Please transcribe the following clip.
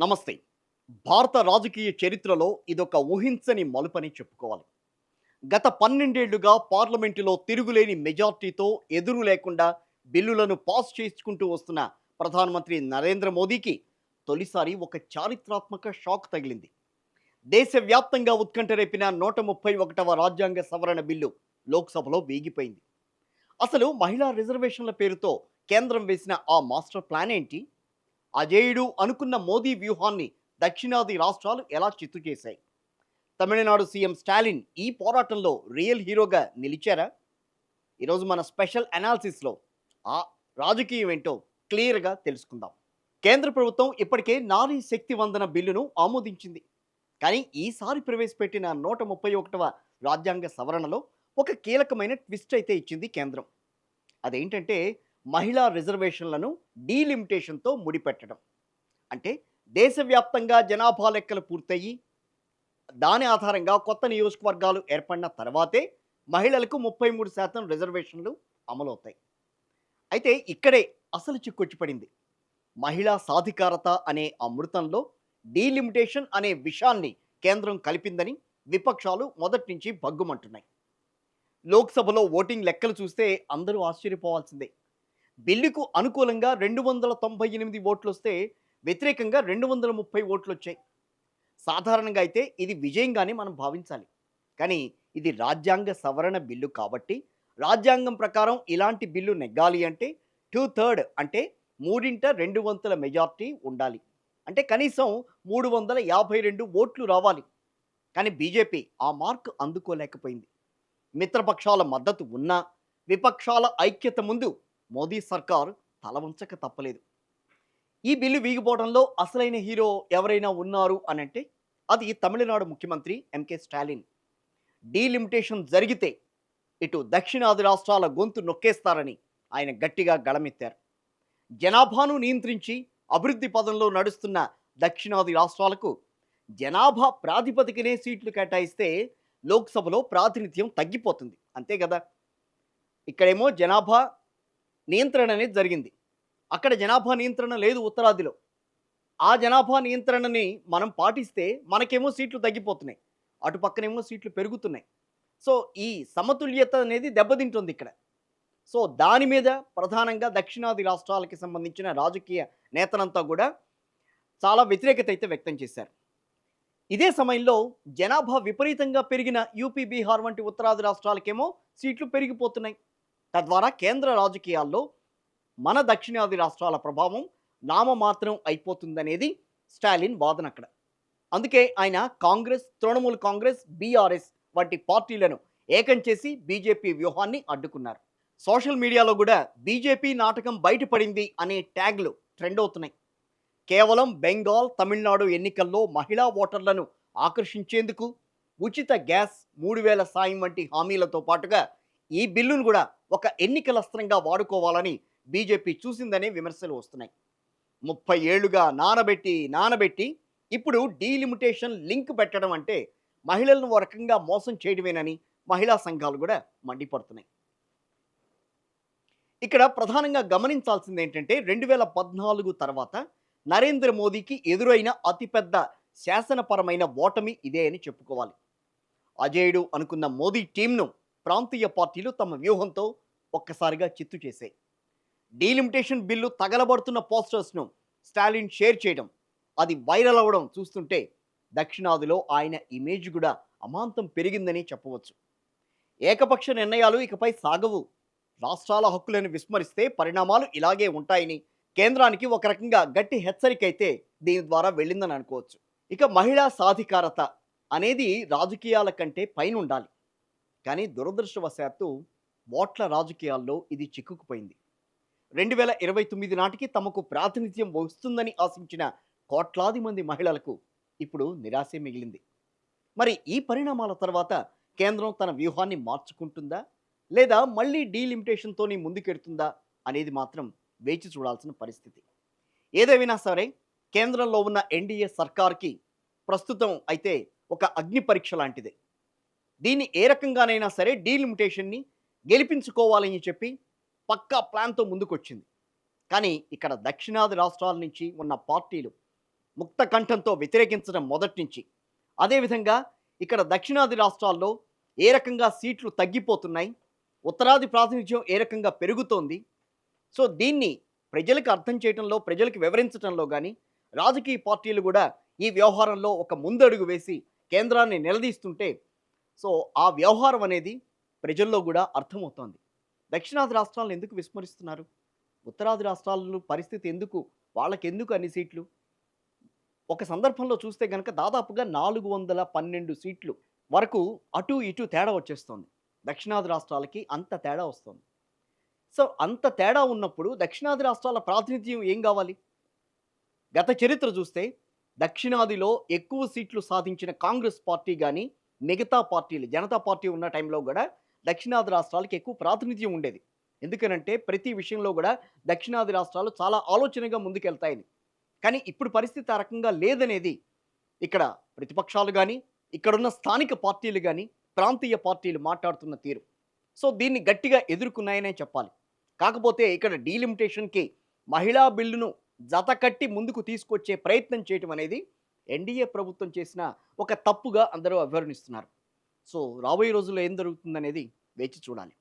నమస్తే. భారత రాజకీయ చరిత్రలో ఇదొక ఊహించని మలుపని చెప్పుకోవాలి. గత 12 ఏళ్లుగా పార్లమెంటులో తిరుగులేని మెజార్టీతో ఎదురు లేకుండా బిల్లులను పాస్ చేసుకుంటూ వస్తున్న ప్రధానమంత్రి నరేంద్ర మోదీకి తొలిసారి ఒక చారిత్రాత్మక షాక్ తగిలింది. దేశవ్యాప్తంగా ఉత్కంఠ రేపిన 131వ రాజ్యాంగ సవరణ బిల్లు లోక్సభలో వేగిపోయింది. అసలు మహిళా రిజర్వేషన్ల పేరుతో కేంద్రం వేసిన ఆ మాస్టర్ ప్లాన్ ఏంటి? అజేయుడు అనుకున్న మోదీ వ్యూహాన్ని దక్షిణాది రాష్ట్రాలు ఎలా చిత్తు చేశాయి? తమిళనాడు సీఎం స్టాలిన్ ఈ పోరాటంలో రియల్ హీరోగా నిలిచారా? ఈరోజు మన స్పెషల్ అనాలిసిస్లో ఆ రాజకీయం ఏంటో క్లియర్గా తెలుసుకుందాం. కేంద్ర ప్రభుత్వం ఇప్పటికే నారీ శక్తి వందన బిల్లును ఆమోదించింది. కానీ ఈసారి ప్రవేశపెట్టిన 131వ రాజ్యాంగ సవరణలో ఒక కీలకమైన ట్విస్ట్ అయితే ఇచ్చింది కేంద్రం. అదేంటంటే మహిళా రిజర్వేషన్లను డీలిమిటేషన్తో ముడిపెట్టడం. అంటే దేశవ్యాప్తంగా జనాభా లెక్కలు పూర్తయి దాని ఆధారంగా కొత్త నియోజకవర్గాలు ఏర్పడిన తర్వాతే మహిళలకు 33% రిజర్వేషన్లు అమలవుతాయి. అయితే ఇక్కడే అసలు చిక్కొచ్చి పడింది. మహిళా సాధికారత అనే అమృతంలో డీలిమిటేషన్ అనే విషయాన్ని కేంద్రం కలిపిందని విపక్షాలు మొదటి నుంచి భగ్గుమంటున్నాయి. లోక్సభలో ఓటింగ్ లెక్కలు చూస్తే అందరూ ఆశ్చర్యపోవాల్సిందే. బిల్లుకు అనుకూలంగా 298 ఓట్లు వస్తే వ్యతిరేకంగా 230 ఓట్లు వచ్చాయి. సాధారణంగా అయితే ఇది విజయంగానే మనం భావించాలి. కానీ ఇది రాజ్యాంగ సవరణ బిల్లు కాబట్టి రాజ్యాంగం ప్రకారం ఇలాంటి బిల్లు నెగ్గాలి అంటే 2/3 అంటే 3/2 మెజార్టీ ఉండాలి. అంటే కనీసం 352 ఓట్లు రావాలి. కానీ బీజేపీ ఆ మార్క్ అందుకోలేకపోయింది. మిత్రపక్షాల మద్దతు ఉన్నా విపక్షాల ఐక్యత ముందు మోదీ సర్కార్ తల వంచక తప్పలేదు. ఈ బిల్లు వీగిపోవడంలో అసలైన హీరో ఎవరైనా ఉన్నారు అనంటే అది తమిళనాడు ముఖ్యమంత్రి ఎంకే స్టాలిన్. డీలిమిటేషన్ జరిగితే ఇటు దక్షిణాది రాష్ట్రాల గొంతు నొక్కేస్తారని ఆయన గట్టిగా గళమెత్తారు. జనాభాను నియంత్రించి అభివృద్ధి పదంలో నడుస్తున్న దక్షిణాది రాష్ట్రాలకు జనాభా ప్రాతిపదికనే సీట్లు కేటాయిస్తే లోక్సభలో ప్రాతినిధ్యం తగ్గిపోతుంది. అంతే కదా. ఇక్కడేమో జనాభా నియంత్రణ అనేది జరిగింది. అక్కడ జనాభా నియంత్రణ లేదు ఉత్తరాదిలో. ఆ జనాభా నియంత్రణని మనం పాటిస్తే మనకేమో సీట్లు తగ్గిపోతున్నాయి, అటు పక్కనేమో సీట్లు పెరుగుతున్నాయి. సో ఈ సమతుల్యత అనేది దెబ్బతింటుంది ఇక్కడ. సో దాని మీద ప్రధానంగా దక్షిణాది రాష్ట్రాలకి సంబంధించిన రాజకీయ నేతలంతా కూడా చాలా వ్యతిరేకత అయితే వ్యక్తం చేశారు. ఇదే సమయంలో జనాభా విపరీతంగా పెరిగిన యూపీ, బీహార్ వంటి ఉత్తరాది రాష్ట్రాలకేమో సీట్లు పెరిగిపోతున్నాయి. తద్వారా కేంద్ర రాజకీయాల్లో మన దక్షిణాది రాష్ట్రాల ప్రభావం నామమాత్రం అయిపోతుందనేది స్టాలిన్ వాదన అక్కడ. అందుకే ఆయన కాంగ్రెస్, తృణమూల్ కాంగ్రెస్, బీఆర్ఎస్ వంటి పార్టీలను ఏకం చేసి బీజేపీ వ్యూహాన్ని అడ్డుకున్నారు. సోషల్ మీడియాలో కూడా బీజేపీ నాటకం బయటపడింది అనే ట్యాగ్లు ట్రెండ్ అవుతున్నాయి. కేవలం బెంగాల్, తమిళనాడు ఎన్నికల్లో మహిళా ఓటర్లను ఆకర్షించేందుకు ఉచిత గ్యాస్, 3000 సాయం వంటి హామీలతో పాటుగా ఈ బిల్లును కూడా ఒక ఎన్నికల అస్త్రంగా వాడుకోవాలని బీజేపీ చూసిందనే విమర్శలు వస్తున్నాయి. 30 ఏళ్లుగా నానబెట్టి ఇప్పుడు డీలిమిటేషన్ లింక్ పెట్టడం అంటే మహిళలను ఒక రకంగా మోసం చేయడమేనని మహిళా సంఘాలు కూడా మండిపడుతున్నాయి. ఇక్కడ ప్రధానంగా గమనించాల్సింది ఏంటంటే 2014 తర్వాత నరేంద్ర మోదీకి ఎదురైన అతిపెద్ద శాసనపరమైన ఓటమి ఇదే అని చెప్పుకోవాలి. అజేయుడు అనుకున్న మోదీ టీంను ప్రాంతీయ పార్టీలు తమ వ్యూహంతో ఒక్కసారిగా చిత్తు చేశాయి. డీలిమిటేషన్ బిల్లు తగలబడుతున్న పోస్టర్స్ను స్టాలిన్ షేర్ చేయడం, అది వైరల్ అవ్వడం చూస్తుంటే దక్షిణాదిలో ఆయన ఇమేజ్ కూడా అమాంతం పెరిగిందని చెప్పవచ్చు. ఏకపక్ష నిర్ణయాలు ఇకపై సాగవు. రాష్ట్రాల హక్కులను విస్మరిస్తే పరిణామాలు ఇలాగే ఉంటాయని కేంద్రానికి ఒక రకంగా గట్టి హెచ్చరిక అయితే దీని ద్వారా వెళ్ళిందని అనుకోవచ్చు. ఇక మహిళా సాధికారత అనేది రాజకీయాల కంటే పైన ఉండాలి. కానీ దురదృష్టవశాత్తు ఓట్ల రాజకీయాల్లో ఇది చిక్కుకుపోయింది. 2029 నాటికి తమకు ప్రాతినిధ్యం వస్తుందని ఆశించిన కోట్లాది మంది మహిళలకు ఇప్పుడు నిరాశే మిగిలింది. మరి ఈ పరిణామాల తర్వాత కేంద్రం తన వ్యూహాన్ని మార్చుకుంటుందా, లేదా మళ్ళీ డీలిమిటేషన్తోనే ముందుకెడుతుందా అనేది మాత్రం వేచి చూడాల్సిన పరిస్థితి. ఏదేమైనా సరే కేంద్రంలో ఉన్న ఎన్డీఏ సర్కార్కి ప్రస్తుతం అయితే ఒక అగ్ని పరీక్ష లాంటిదే. దీన్ని ఏ రకంగానైనా సరే డీలిమిటేషన్ని గెలిపించుకోవాలని చెప్పి పక్కా ప్లాన్తో ముందుకొచ్చింది. కానీ ఇక్కడ దక్షిణాది రాష్ట్రాల నుంచి ఉన్న పార్టీలు ముక్త కంఠంతో వ్యతిరేకించడం మొదటి నుంచి. అదేవిధంగా ఇక్కడ దక్షిణాది రాష్ట్రాల్లో ఏ రకంగా సీట్లు తగ్గిపోతున్నాయి, ఉత్తరాది ప్రాతినిధ్యం ఏ రకంగా పెరుగుతోంది. సో దీన్ని ప్రజలకు అర్థం చేయటంలో, ప్రజలకు వివరించటంలో గానీ, రాజకీయ పార్టీలు గూడా ఈ వ్యవహారంలో ఒక ముందడుగు వేసి కేంద్రాన్ని నిలదీస్తుంటే, సో ఆ వ్యవహారం అనేది ప్రజల్లో గూడా అర్థమవుతోంది. దక్షిణాది రాష్ట్రాలను ఎందుకు విస్మరిస్తున్నారు? ఉత్తరాది రాష్ట్రాల పరిస్థితి ఎందుకు? వాళ్ళకెందుకు అన్ని సీట్లు? ఒక సందర్భంలో చూస్తే గనక దాదాపుగా 412 సీట్లు వరకు అటు ఇటు తేడా వచ్చేస్తోంది. దక్షిణాది రాష్ట్రాలకి అంత తేడా వస్తోంది. సో అంత తేడా ఉన్నప్పుడు దక్షిణాది రాష్ట్రాల ప్రాతినిధ్యం ఏం గావాలి? గత చరిత్ర చూస్తే దక్షిణాదిలో ఎక్కువ సీట్లు సాధించిన కాంగ్రెస్ పార్టీ గాని, మిగతా పార్టీలు జనతా పార్టీ ఉన్న టైంలో గూడా దక్షిణాది రాష్ట్రాలకి ఎక్కువ ప్రాతినిధ్యం ఉండేది. ఎందుకనంటే ప్రతి విషయంలో గూడా దక్షిణాది రాష్ట్రాలు చాలా ఆలోచనగా ముందుకెళ్తాయని. కానీ ఇప్పుడు పరిస్థితి ఆ రకంగా లేదనేది ఇక్కడ ప్రతిపక్షాలు గాని, ఇక్కడున్న స్థానిక పార్టీలు గాని, ప్రాంతీయ పార్టీలు మాట్లాడుతున్న తీరు. సో దీన్ని గట్టిగా ఎదుర్కొన్నాయనే చెప్పాలి. కాకపోతే ఇక్కడ డీలిమిటేషన్‌కి మహిళా బిల్లును జతకట్టి ముందుకు తీసుకొచ్చే ప్రయత్నం చేయటం అనేది ఎన్డీఏ ప్రభుత్వం చేసిన ఒక తప్పుగా అందరూ అభివర్ణిస్తున్నారు. సో రాబోయే రోజుల్లో ఏం జరుగుతుందనేది వేచి చూడాలి.